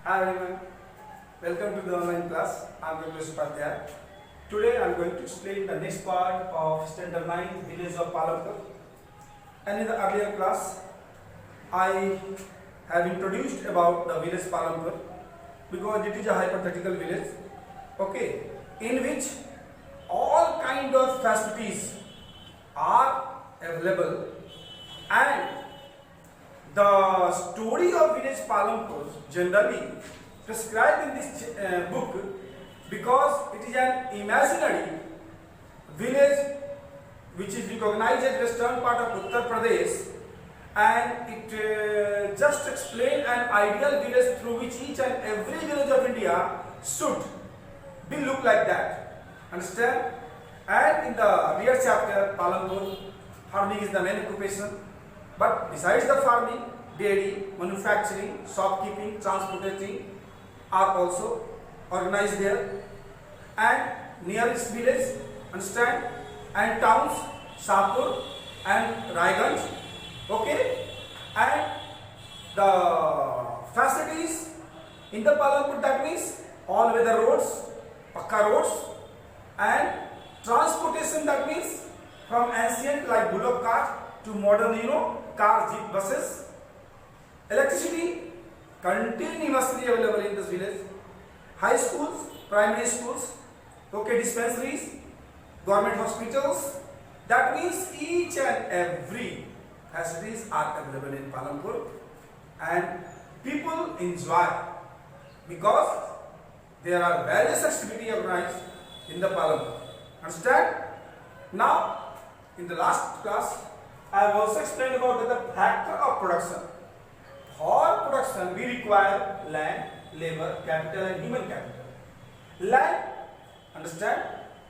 Hi everyone, welcome to the online class. I am Dr. Upadhyay. Today I am going to explain the next part of Standard 9 village of Palampur. And in the earlier class, I have introduced about the village Palampur because it is a hypothetical village, okay, in which all kind of facilities are available, and the story of village Palampur generally prescribed in this book because it is an imaginary village which is recognized as western part of Uttar Pradesh, and it just explains an ideal village through which each and every village of India should be look like that. Understand? And in the rear chapter, Palampur, farming is the main occupation. But besides the farming, dairy, manufacturing, shopkeeping, transporting are also organized there. And nearest village, understand, and towns, Shahpur and Raiganj, okay. And the facilities in the Palampur, that means all weather roads, pakka roads, and transportation, that means from ancient like bullock cart to modern, car, jeep, buses. Electricity continuously available in this village. High schools, primary schools, okay, dispensaries, government hospitals. That means each and every facilities are available in Palampur, and people enjoy because there are various activities organized in the Palampur. Understand? Now, in the last class, I have also explained about the factor of production. For production, we require land, labor, capital, and human capital. Land, understand,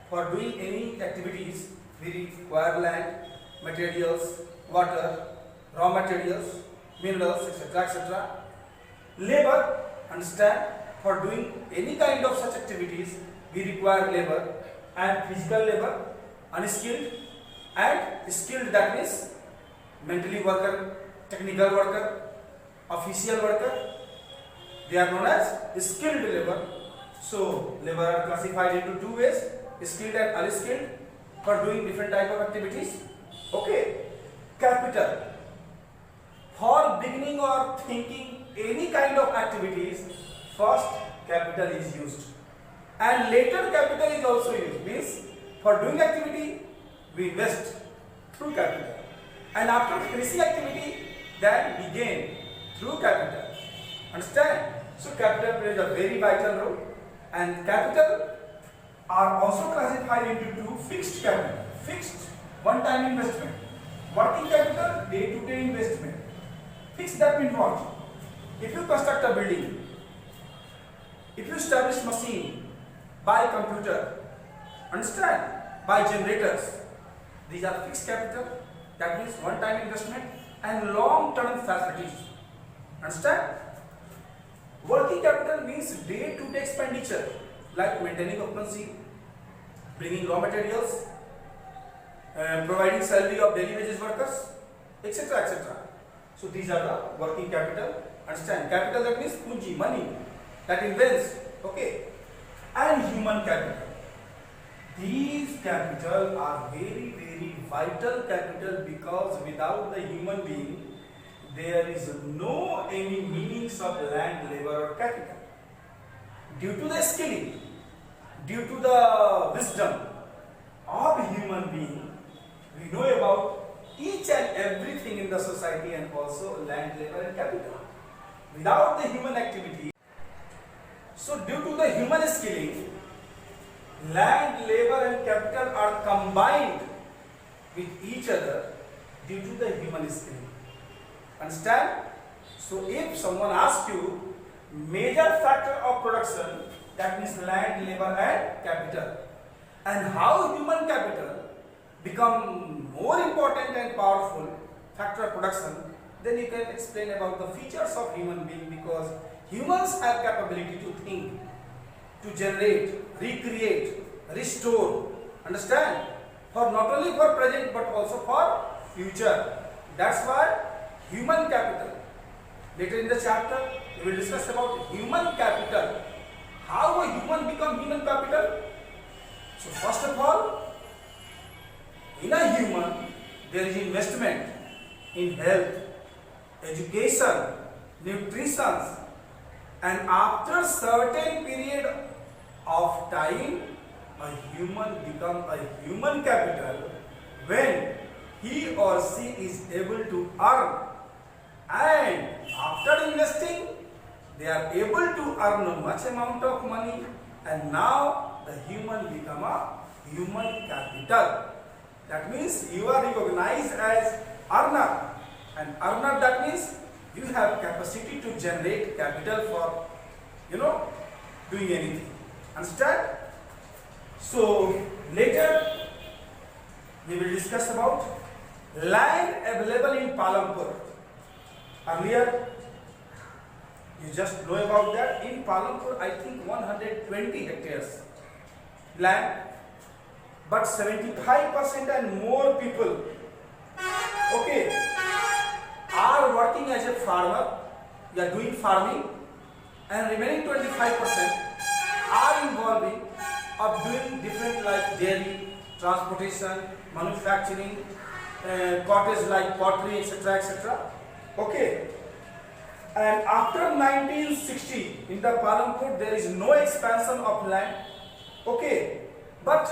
for doing any activities, we require land, materials, water, raw materials, minerals, etc., etc. Labor, understand, for doing any kind of such activities, we require labor and physical labor, unskilled and skilled, that means mentally worker, technical worker, official worker. They are known as skilled labor. So labor are classified into two ways, skilled and unskilled, for doing different type of activities. Okay. Capital, for beginning or thinking any kind of activities, first capital is used and later capital is also used. Means for doing activity we invest through capital, and after finishing activity then we gain through capital. Understand? So capital plays a very vital role, and capital are also classified into two: fixed capital, fixed one-time investment, working capital, day-to-day investment. Fixed, that means what? If you construct a building, if you establish machine, buy computer, understand, buy generators, these are fixed capital, that means one-time investment and long-term facilities. Understand? Working capital means day-to-day expenditure like maintaining occupancy, bringing raw materials, providing salary of daily wages workers, etc., etc. So these are the working capital. Understand? Capital, that means punji, money that invests, okay. And human capital. These capital are very, very vital capital, because without the human being there is no any meanings of land, labor or capital. Due to the skilling, due to the wisdom of human being, we know about each and everything in the society, and also land, labor and capital. Without the human activity, so due to the human skilling, land, labor and capital are combined with each other due to the human skilling. Understand? So if someone asks you major factor of production, that means land, labor and capital, and how human capital become more important and powerful factor of production, then you can explain about the features of human being, because humans have capability to think, to generate, recreate, restore, understand, for not only for present but also for future. That's why human capital, later in the chapter we will discuss about human capital. How a human become human capital? So first of all, in a human, there is investment in health, education, nutrition, and after certain period of time, a human become a human capital when he or she is able to earn, and after investing, they are able to earn much amount of money, and now the human become a human capital. That means you are recognized as earner, and earner, that means you have capacity to generate capital for doing anything. Understand? So later we will discuss about land available in Palampur. Earlier you just know about that. In Palampur, I think 120 hectares land, but 75% and more people, okay, are working as a farmer. They are doing farming, and remaining 25% are involving of doing different like dairy, transportation, manufacturing, cottage like pottery, etc., etc. Okay. And after 1960, in the Palampur, there is no expansion of land. Okay. But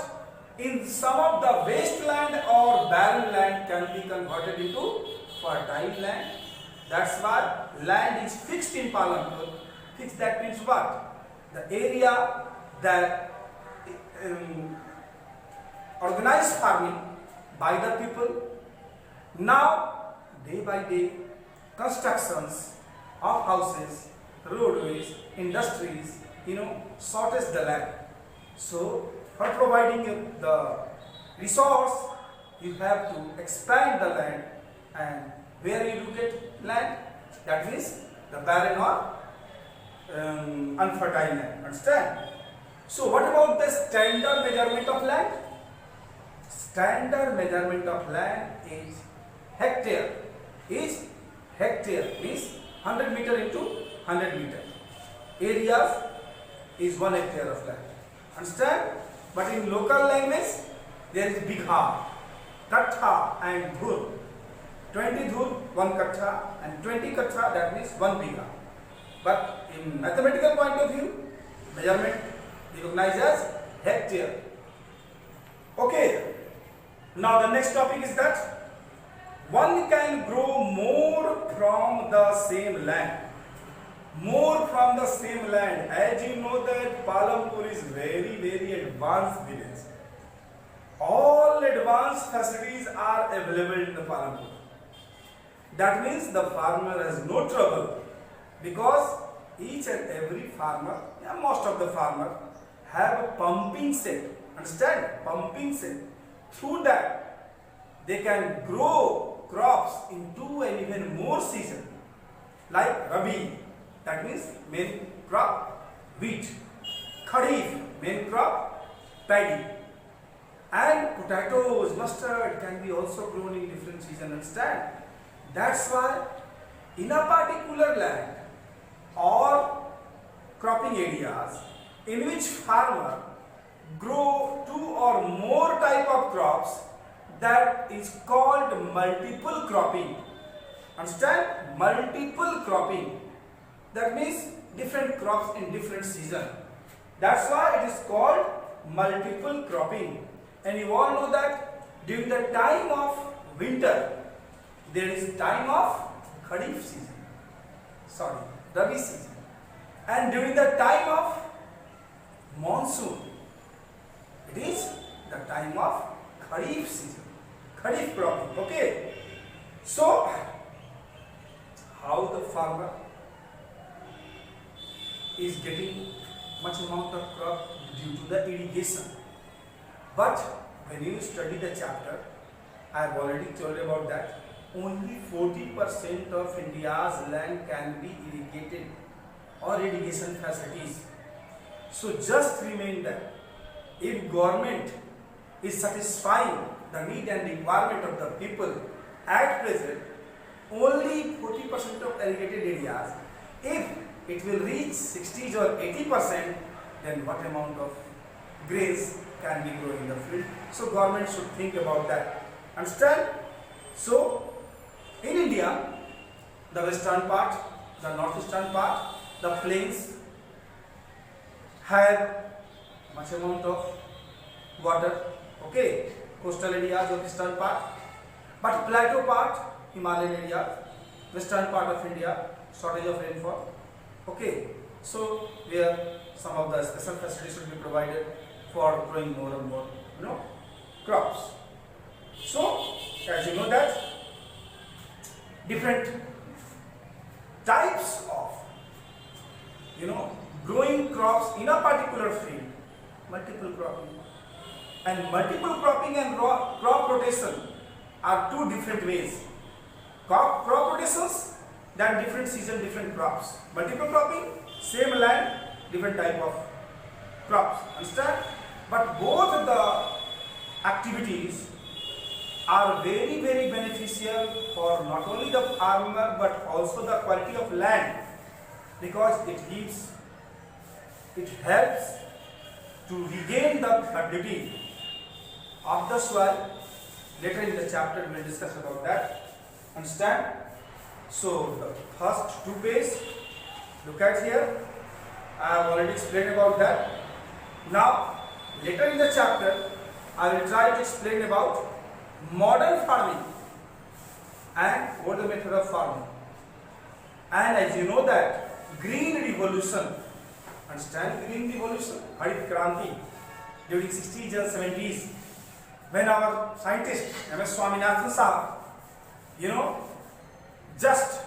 in some of the wasteland or barren land can be converted into fertile land. That's why land is fixed in Palampur. Fixed, that means what? The area that organized farming by the people. Now, day by day, constructions of houses, roadways, industries, shortage the land. So, for providing you the resource, you have to expand the land, and where you do get land, that means the barren or unfertile land. Understand? So what about the standard measurement of land? Standard measurement of land is hectare. Hectare means 100 meter into 100 meter. Areas is 1 hectare of land. Understand? But in local language, there is bigha, kattha and dhur. 20 dhur, 1 kattha, and 20 kattha, that means 1 bigha. But in mathematical point of view, measurement recognized as hectare. Okay. Now the next topic is that one can grow more from the same land. More from the same land. As you know that Palampur is very, very advanced village. All advanced facilities are available in the Palampur. That means the farmer has no trouble, because each and every farmer, most of the farmer, have a pumping set. Understand? Pumping set. Through that, they can grow crops in 2 and even more seasons. Like Rabi, that means main crop wheat. Kharif, main crop paddy. And potatoes, mustard can be also grown in different seasons. Understand? That's why in a particular land or cropping areas in which farmer grow 2 or more type of crops, that is called multiple cropping. Understand? Multiple cropping. That means different crops in different season. That's why it is called multiple cropping. And you all know that during the time of winter, there is time of Kharif season. Rabi season. And during the time of monsoon, it is the time of Kharif season. Kharif cropping. Okay. So, how the farmer is getting much amount of crop due to the irrigation. But when you study the chapter, I have already told you about that. Only 40% of India's land can be irrigated or irrigation facilities. So just remain that if government is satisfying the need and requirement of the people at present, only 40% of irrigated areas. If it will reach 60s or 80%, then what amount of grains can be grown in the field? So government should think about that. Understand? So in India, the western part, the northeastern part, the plains have much amount of water, okay, coastal areas of eastern part, but plateau part, Himalayan area, western part of India, shortage of rainfall, okay, so where some of the special facilities should be provided for growing more and more, crops. So as you know that different types of growing crops in a particular field, multiple cropping, and multiple cropping and crop rotation are two different ways. Crop rotations, then different season, different crops. Multiple cropping, same land, different type of crops. Understand? But both the activities are very, very beneficial for not only the farmer but also the quality of land, because it helps to regain the fertility of the soil. Later in the chapter we will discuss about that. Understand? So the first two pages, look at here, I have already explained about that. Now later in the chapter I will try to explain about modern farming and what the method of farming. And as you know that green revolution, understand green revolution, Harit Kranti, during 60s and 70s, when our scientist M.S. Swaminathan Sahab, just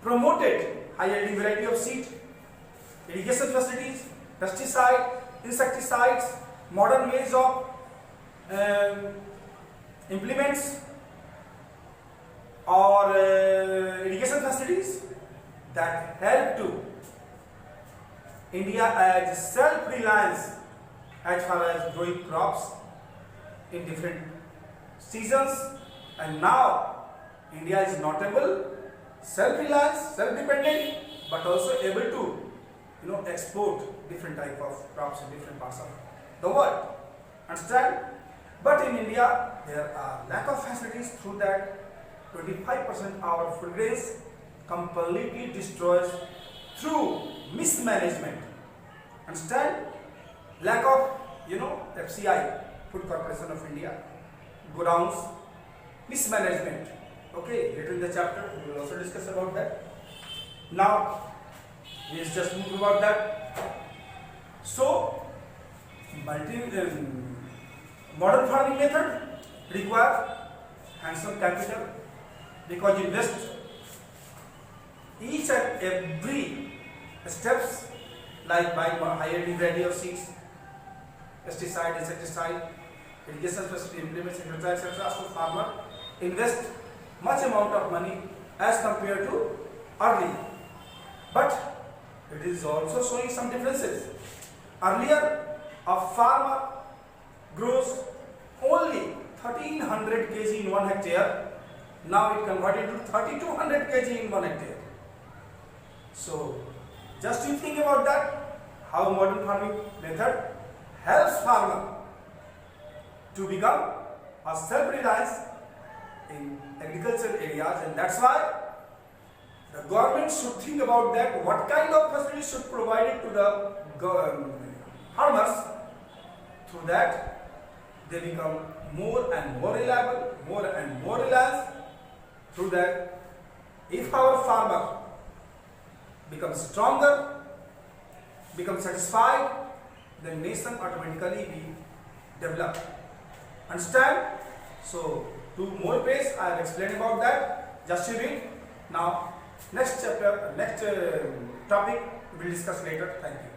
promoted high yielding variety of seed, irrigation facilities, pesticide, insecticides, modern ways of implements or irrigation facilities that help to India as self-reliance as far as growing crops in different seasons, and now India is notable self-reliance, self-dependent, but also able to export different type of crops in different parts of the world. Understand? But in India there are lack of facilities, through that 25% our food grains completely destroys through mismanagement. Understand? Lack of FCI, Food Corporation of India, godowns, mismanagement. Okay, later in the chapter we will also discuss about that. Now let's just move about that. So modern farming method require handsome capital, because you invest each and every steps, like buying high yielding variety of seeds, pesticide, insecticide, irrigation facility, implements, etc. So farmer invest much amount of money as compared to earlier. But it is also showing some differences. Earlier a farmer grows only 1300 kg in 1 hectare, now it converted to 3200 kg in 1 hectare. So just you think about that, how modern farming method helps farmer to become a self-reliance in agricultural areas, and that's why the government should think about that, what kind of facilities should provide it to the farmers, through that they become more and more reliable, more and more reliant. Through that, if our farmer becomes stronger, becomes satisfied, then nation automatically be developed. Understand? So 2 more pages I have explained about that. Just you read. Now next chapter, next topic we will discuss later. Thank you.